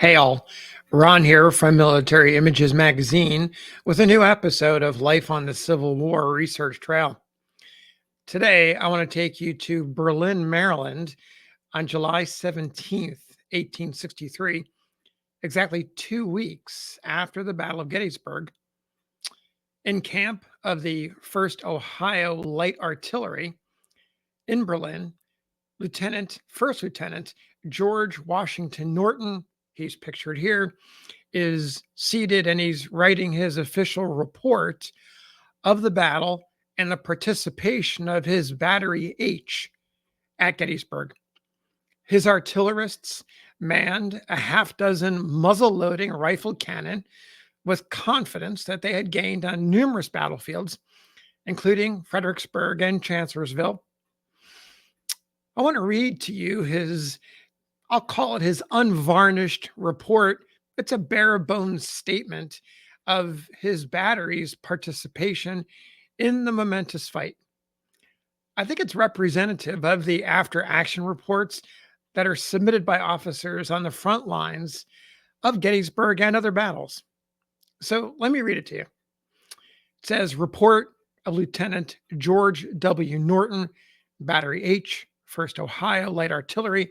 Hey all, Ron here from Military Images Magazine with a new episode of Life on the Civil War Research Trail. Today, I want to take you to Berlin, Maryland on July 17th, 1863, exactly 2 weeks after the Battle of Gettysburg. In camp of the 1st Ohio Light Artillery in Berlin, First Lieutenant George Washington Norton, he's pictured here, is seated and he's writing his official report of the battle and the participation of his Battery H at Gettysburg. His artillerists manned a half dozen muzzle-loading rifled cannon with confidence that they had gained on numerous battlefields, including Fredericksburg and Chancellorsville. I want to read to you I'll call it his unvarnished report. It's a bare bones statement of his battery's participation in the momentous fight. I think it's representative of the after action reports that are submitted by officers on the front lines of Gettysburg and other battles. So let me read it to you. It says, Report of Lieutenant George W. Norton, Battery H, 1st Ohio Light Artillery,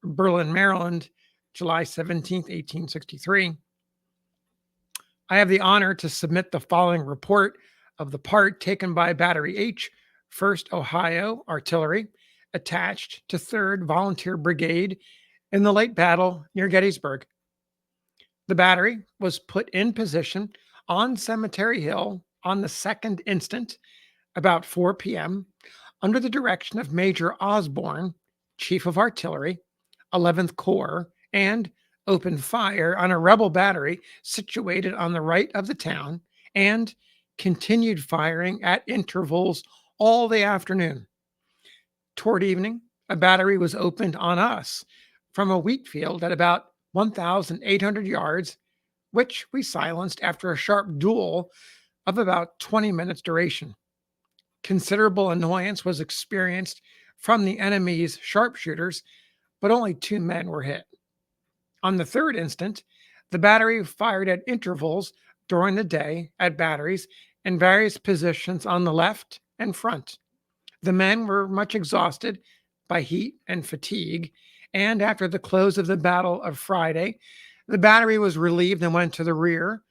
Berlin, Maryland, July 17th, 1863. I have the honor to submit the following report of the part taken by Battery H, 1st Ohio Artillery, attached to 3rd Volunteer Brigade in the late battle near Gettysburg. The battery was put in position on Cemetery Hill on the 2nd instant, about 4 p.m., under the direction of Major Osborne, Chief of Artillery, 11th Corps, and opened fire on a rebel battery situated on the right of the town and continued firing at intervals all the afternoon. Toward evening, a battery was opened on us from a wheat field at about 1,800 yards, which we silenced after a sharp duel of about 20 minutes duration. Considerable annoyance was experienced from the enemy's sharpshooters, but only 2 men were hit. On the 3rd instant, the battery fired at intervals during the day at batteries in various positions on the left and front. The men were much exhausted by heat and fatigue, and after the close of the Battle of Friday, the battery was relieved and went to the rear,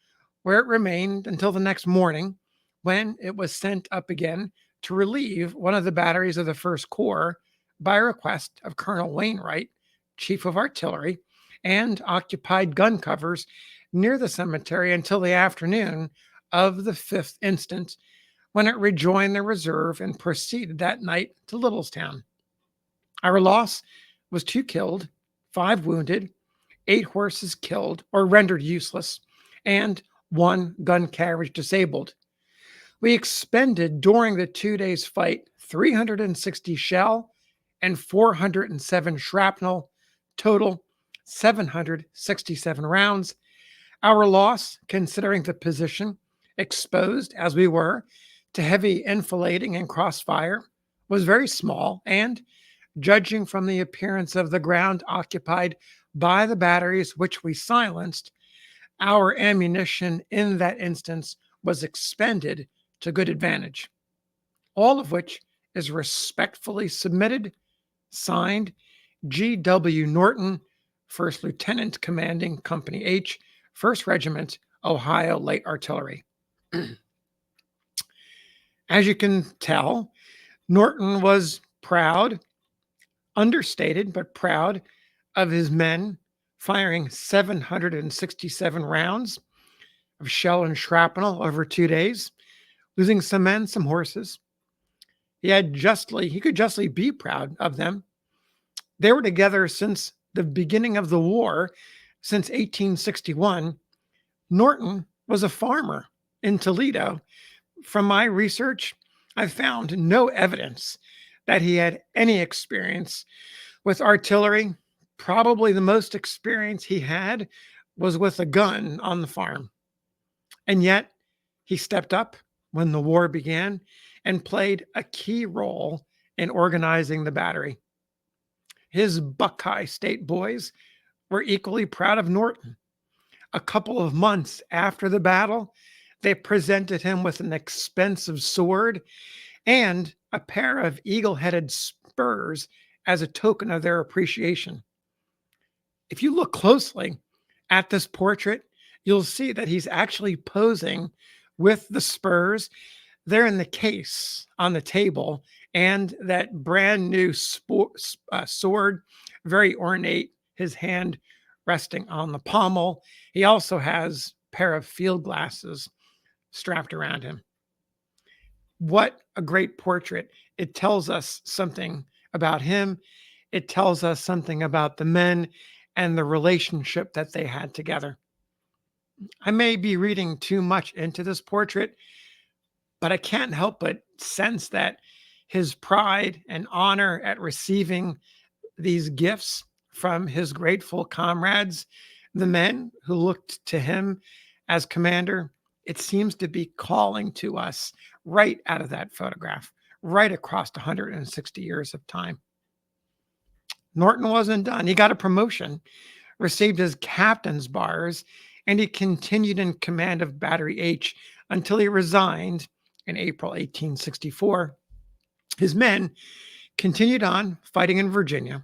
where it remained until the next morning, when it was sent up again to relieve one of the batteries of the 1st Corps by request of Colonel Wainwright, Chief of Artillery, and occupied gun covers near the cemetery until the afternoon of the 5th instant, when it rejoined the reserve and proceeded that night to Littlestown. Our loss was 2 killed, 5 wounded, 8 horses killed or rendered useless, and 1 gun carriage disabled. We expended during the 2 days' fight 360 shell and 407 shrapnel, total 767 rounds. Our loss, considering the position, exposed as we were to heavy enfilading and crossfire, was very small, and, judging from the appearance of the ground occupied by the batteries which we silenced, our ammunition in that instance was expended to good advantage. All of which is respectfully submitted, signed, G.W. Norton, 1st Lieutenant Commanding Company H, 1st Regiment, Ohio Light Artillery. As you can tell, Norton was proud, understated, but proud of his men firing 767 rounds of shell and shrapnel over 2 days, losing some men, some horses. He could justly be proud of them. They were together since the beginning of the war, since 1861. Norton was a farmer in Toledo. From my research, I found no evidence that he had any experience with artillery. Probably the most experience he had was with a gun on the farm. And yet, he stepped up when the war began and played a key role in organizing the battery. His Buckeye State boys were equally proud of Norton. A couple of months after the battle, they presented him with an expensive sword and a pair of eagle headed spurs as a token of their appreciation. If you look closely at this portrait, you'll see that he's actually posing with the spurs. They're in the case on the table, and that brand new sword, very ornate, his hand resting on the pommel. He also has a pair of field glasses strapped around him. What a great portrait. It tells us something about him. It tells us something about the men and the relationship that they had together. I may be reading too much into this portrait, but I can't help but sense that his pride and honor at receiving these gifts from his grateful comrades, the men who looked to him as commander, it seems to be calling to us right out of that photograph, right across 160 years of time. Norton wasn't done. He got a promotion, received his captain's bars, and he continued in command of Battery H until he resigned in April 1864. His men continued on fighting in Virginia,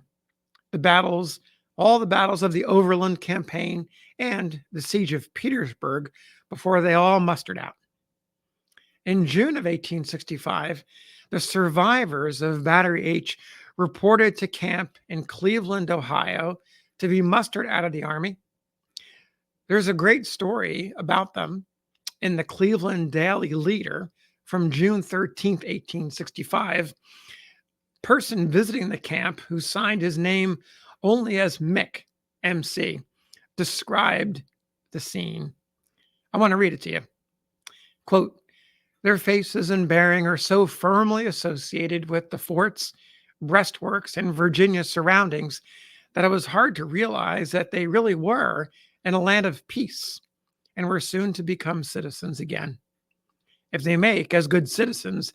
all the battles of the Overland Campaign and the Siege of Petersburg before they all mustered out. In June of 1865, the survivors of Battery H reported to camp in Cleveland, Ohio, to be mustered out of the Army. There's a great story about them in the Cleveland Daily Leader from June 13th, 1865. Person visiting the camp who signed his name only as Mick, MC, described the scene. I want to read it to you. Quote, "Their faces and bearing are so firmly associated with the forts, breastworks, and Virginia surroundings that it was hard to realize that they really were in a land of peace and were soon to become citizens again. If they make as good citizens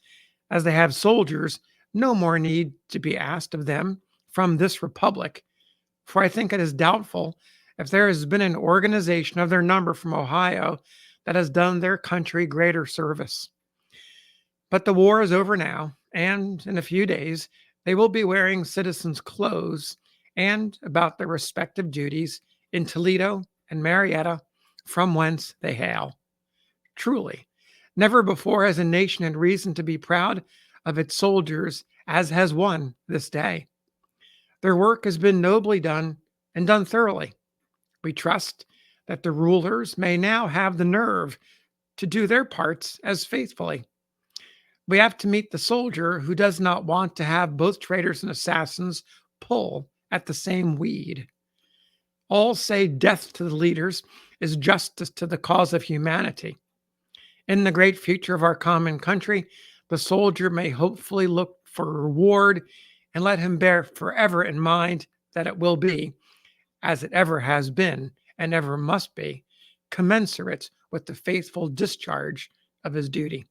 as they have soldiers, no more need to be asked of them from this republic, for I think it is doubtful if there has been an organization of their number from Ohio that has done their country greater service. But the war is over now, and in a few days they will be wearing citizens' clothes and about their respective duties in Toledo and Marietta, from whence they hail. Truly, never before has a nation had reason to be proud of its soldiers as has one this day. Their work has been nobly done and done thoroughly. We trust that the rulers may now have the nerve to do their parts as faithfully. We have to meet the soldier who does not want to have both traitors and assassins pull at the same weed. All say death to the leaders is justice to the cause of humanity. In the great future of our common country, the soldier may hopefully look for reward, and let him bear forever in mind that it will be, as it ever has been and ever must be, commensurate with the faithful discharge of his duty.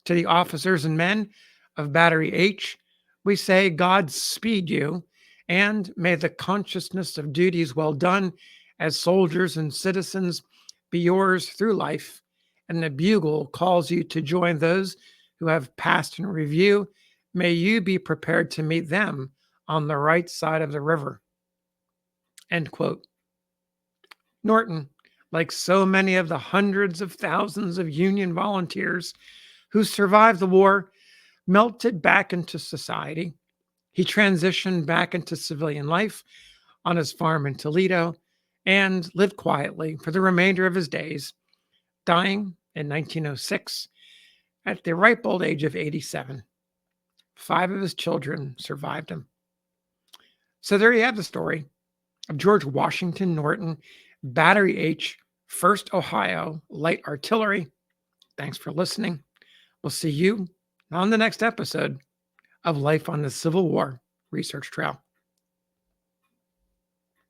To the officers and men of Battery H, we say, God speed you, and may the consciousness of duties well done as soldiers and citizens be yours through life, and the bugle calls you to join those who have passed in review. May you be prepared to meet them on the right side of the river." End quote. Norton, like so many of the hundreds of thousands of Union volunteers who survived the war, melted back into society. He transitioned back into civilian life on his farm in Toledo and lived quietly for the remainder of his days, dying in 1906 at the ripe old age of 87. 5 of his children survived him. So there you have the story of George Washington Norton, Battery H, 1st Ohio Light Artillery. Thanks for listening. We'll see you on the next episode of Life on the Civil War Research Trail.